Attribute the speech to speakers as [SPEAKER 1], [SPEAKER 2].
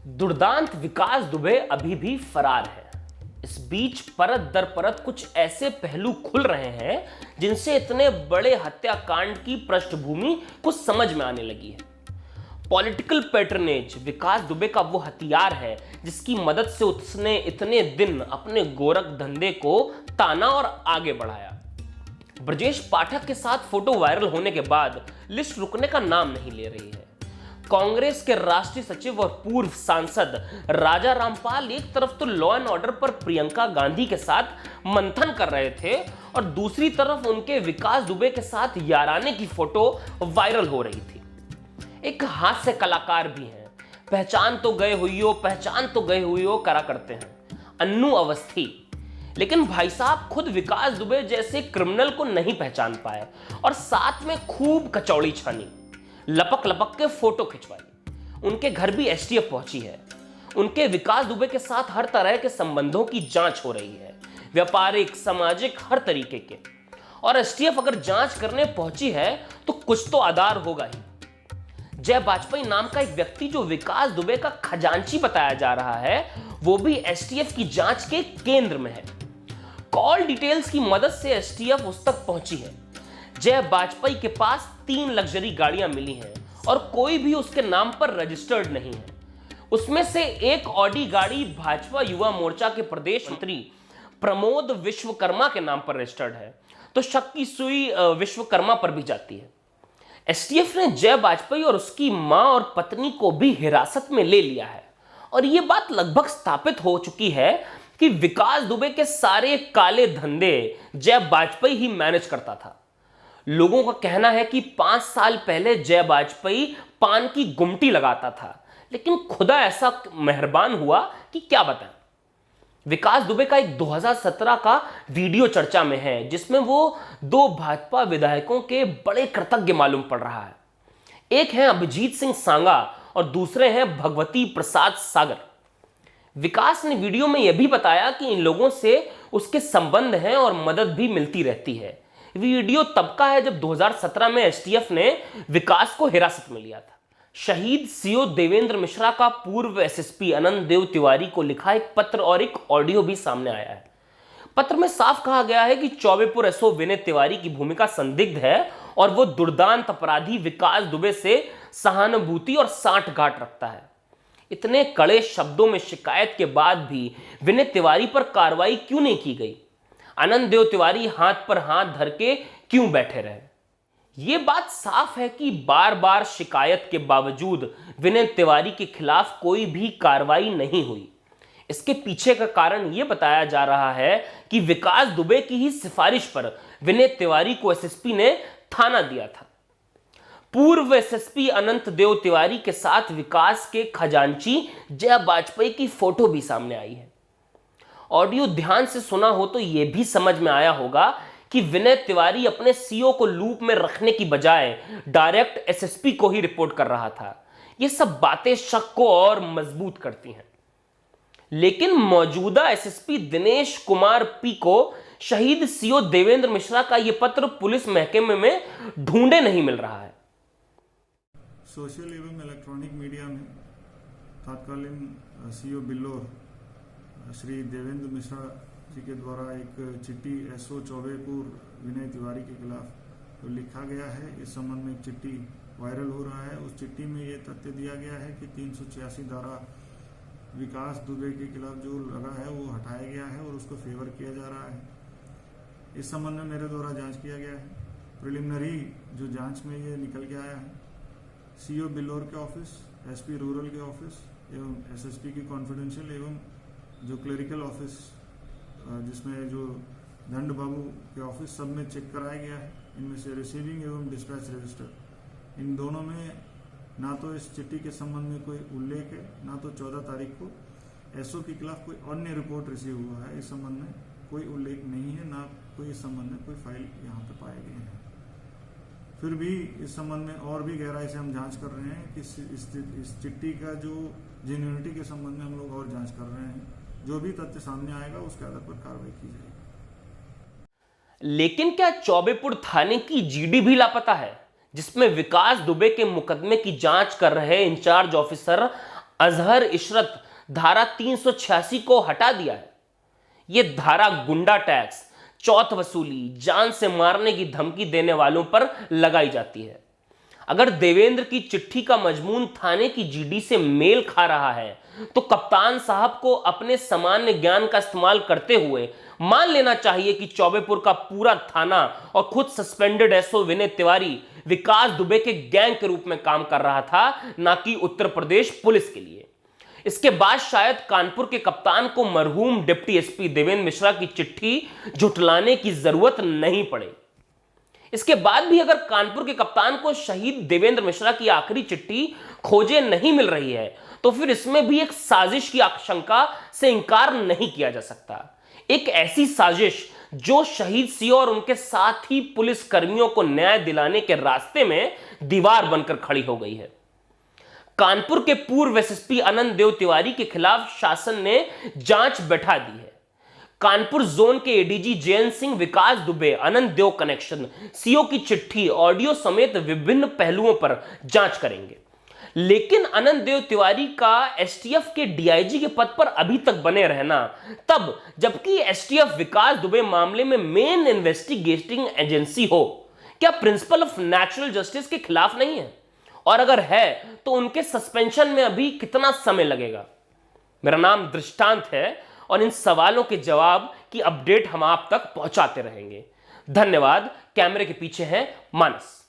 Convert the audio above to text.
[SPEAKER 1] दुर्दांत विकास दुबे अभी भी फरार है। इस बीच परत दर परत कुछ ऐसे पहलू खुल रहे हैं जिनसे इतने बड़े हत्याकांड की पृष्ठभूमि कुछ समझ में आने लगी है। पॉलिटिकल पैटर्नेज विकास दुबे का वो हथियार है जिसकी मदद से उसने इतने दिन अपने गोरख धंधे को ताना और आगे बढ़ाया। ब्रजेश पाठक के साथ फोटो वायरल होने के बाद लिस्ट रुकने का नाम नहीं ले रही है। कांग्रेस के राष्ट्रीय सचिव और पूर्व सांसद राजा रामपाल एक तरफ तो लॉ एंड ऑर्डर पर प्रियंका गांधी के साथ मंथन कर रहे थे और दूसरी तरफ उनके विकास दुबे के साथ याराने की फोटो वायरल हो रही थी। एक हास्य कलाकार भी हैं, पहचान तो गए हुई हो करा करते हैं, अन्नू अवस्थी। लेकिन भाई साहब खुद विकास दुबे जैसे क्रिमिनल को नहीं पहचान पाए और साथ में खूब कचौड़ी छानी, लपक लपक के फोटो खिंचवाई। उनके घर भी एसटीएफ पहुंची है। उनके विकास दुबे के साथ हर तरह के संबंधों की जांच हो रही है, व्यापारिक, सामाजिक, हर तरीके के। और एसटीएफ अगर जांच करने पहुंची है तो कुछ तो आधार होगा ही। जय वाजपेयी नाम का एक व्यक्ति जो विकास दुबे का खजांची बताया जा रहा है, वो भी एसटीएफ की जांच के केंद्र में है। कॉल डिटेल्स की मदद से एसटीएफ उस तक पहुंची है। जय वाजपेयी के पास 3 लग्जरी गाड़ियां मिली हैं और कोई भी उसके नाम पर रजिस्टर्ड नहीं है। उसमें से एक ऑडी गाड़ी भाजपा युवा मोर्चा के प्रदेश मंत्री प्रमोद विश्वकर्मा के नाम पर रजिस्टर्ड है, तो शक की सुई विश्वकर्मा पर भी जाती है। एसटीएफ ने जय वाजपेयी और उसकी मां और पत्नी को भी हिरासत में ले लिया है और यह बात लगभग स्थापित हो चुकी है कि विकास दुबे के सारे काले धंधे जय वाजपेयी ही मैनेज करता था। लोगों का कहना है कि 5 साल पहले जय वाजपेयी पान की गुमटी लगाता था, लेकिन खुदा ऐसा मेहरबान हुआ कि क्या बताएं। विकास दुबे का एक 2017 का वीडियो चर्चा में है जिसमें वो 2 भाजपा विधायकों के बड़े कृतज्ञ मालूम पड़ रहा है। एक है अभिजीत सिंह सांगा और दूसरे हैं भगवती प्रसाद सागर। विकास ने वीडियो में यह भी बताया कि इन लोगों से उसके संबंध हैं और मदद भी मिलती रहती है। वीडियो तब का है जब 2017 में एसटीएफ ने विकास को हिरासत में लिया था। शहीद सीओ देवेंद्र मिश्रा का पूर्व एसएसपी अनंत देव तिवारी को लिखा एक पत्र और एक ऑडियो भी सामने आया है। पत्र में साफ कहा गया है कि चौबेपुर एसओ विनय तिवारी की भूमिका संदिग्ध है और वो दुर्दांत अपराधी विकास दुबे से सहानुभूति और सांठगांठ रखता है। इतने कड़े शब्दों में शिकायत के बाद भी विनय तिवारी पर कार्रवाई क्यों नहीं की गई? अनंत देव तिवारी हाथ पर हाथ धर के क्यों बैठे रहे? यह बात साफ है कि बार बार शिकायत के बावजूद विनय तिवारी के खिलाफ कोई भी कार्रवाई नहीं हुई। इसके पीछे का कारण यह बताया जा रहा है कि विकास दुबे की ही सिफारिश पर विनय तिवारी को एसएसपी ने थाना दिया था। पूर्व एसएसपी अनंत देव तिवारी के साथ विकास के खजांची जय वाजपेयी की फोटो भी सामने आई है। ऑडियो ध्यान से सुना हो तो यह भी समझ में आया होगा कि विनय तिवारी अपने सीओ को लूप में रखने की बजाय डायरेक्ट एसएसपी को ही रिपोर्ट कर रहा था। यह सब बातें शक को और मजबूत करती हैं। लेकिन मौजूदा एसएसपी दिनेश कुमार पी को शहीद सीओ देवेंद्र मिश्रा का यह पत्र पुलिस महकमे में ढूंढे नहीं मिल रहा है।
[SPEAKER 2] सोशल एवं इलेक्ट्रॉनिक मीडिया में तत्कालीन सीओ बिल्लोर श्री देवेंद्र मिश्रा जी के द्वारा एक चिट्ठी एसओ चौबेपुर विनय तिवारी के खिलाफ तो लिखा गया है। इस संबंध में एक चिट्ठी वायरल हो रहा है। उस चिट्ठी में ये तथ्य दिया गया है कि 386 धारा विकास दुबे के खिलाफ जो लगा है वो हटाया गया है और उसको फेवर किया जा रहा है। इस संबंध में मेरे द्वारा जांच किया गया है। प्रिलिमिनरी जो जांच में ये निकल के आया है, सीओ बिल्लोर के ऑफिस, एसपी रूरल के ऑफिस एवं एसएसपी की कॉन्फिडेंशियल एवं जो क्लरिकल ऑफिस जिसमें जो दंड बाबू के ऑफिस, सब में चेक कराया गया है। इनमें से रिसीविंग एवं डिस्पैच रजिस्टर, इन दोनों में ना तो इस चिट्ठी के संबंध में कोई उल्लेख है, ना तो 14 तारीख को एसओ के खिलाफ कोई अन्य रिपोर्ट रिसीव हुआ है। इस संबंध में कोई उल्लेख नहीं है, ना कोई इस संबंध में कोई फाइल यहाँ पे पाए गए हैं। फिर भी इस संबंध में और भी गहराई से हम जांच कर रहे हैं कि इस चिट्ठी का जो जेन्युइनिटी के संबंध में हम लोग और जांच कर रहे हैं। जो भी तथ्य सामने आएगा उसके आधार पर कार्रवाई की जाएगी।
[SPEAKER 1] लेकिन क्या चौबेपुर थाने की जीडी भी लापता है, जिसमें विकास दुबे के मुकदमे की जांच कर रहे इंचार्ज ऑफिसर अजहर इशरत धारा 386 को हटा दिया है। यह धारा गुंडा टैक्स, चौथ वसूली, जान से मारने की धमकी देने वालों पर लगाई जाती है। अगर देवेंद्र की चिट्ठी का मजमून थाने की जीडी से मेल खा रहा है तो कप्तान साहब को अपने सामान्य ज्ञान का इस्तेमाल करते हुए मान लेना चाहिए कि चौबेपुर का पूरा थाना और खुद सस्पेंडेड एसओ विनय तिवारी विकास दुबे के गैंग के रूप में काम कर रहा था, ना कि उत्तर प्रदेश पुलिस के लिए। इसके बाद शायद कानपुर के कप्तान को मरहूम डिप्टी एसपी देवेंद्र मिश्रा की चिट्ठी झुठलाने की जरूरत नहीं पड़े। इसके बाद भी अगर कानपुर के कप्तान को शहीद देवेंद्र मिश्रा की आखिरी चिट्ठी खोजे नहीं मिल रही है तो फिर इसमें भी एक साजिश की आशंका से इंकार नहीं किया जा सकता। एक ऐसी साजिश जो शहीद सिंह और उनके साथ ही पुलिस कर्मियों को न्याय दिलाने के रास्ते में दीवार बनकर खड़ी हो गई है। कानपुर के पूर्व एसएसपी अनंत देव तिवारी के खिलाफ शासन ने जांच बैठा दी है। कानपुर जोन के एडीजी जयंत सिंह विकास दुबे अनंत देव कनेक्शन, सीओ की चिट्ठी, ऑडियो समेत विभिन्न पहलुओं पर जांच करेंगे। लेकिन अनंत देव तिवारी का एसटीएफ के डीआईजी के पद पर अभी तक बने रहना तब, जबकि एसटीएफ विकास दुबे मामले में मेन इन्वेस्टिगेटिंग एजेंसी हो, क्या प्रिंसिपल ऑफ नेचुरल जस्टिस के खिलाफ नहीं है? और अगर है तो उनके सस्पेंशन में अभी कितना समय लगेगा? मेरा नाम दृष्टांत है और इन सवालों के जवाब की अपडेट हम आप तक पहुंचाते रहेंगे। धन्यवाद। कैमरे के पीछे है मानस।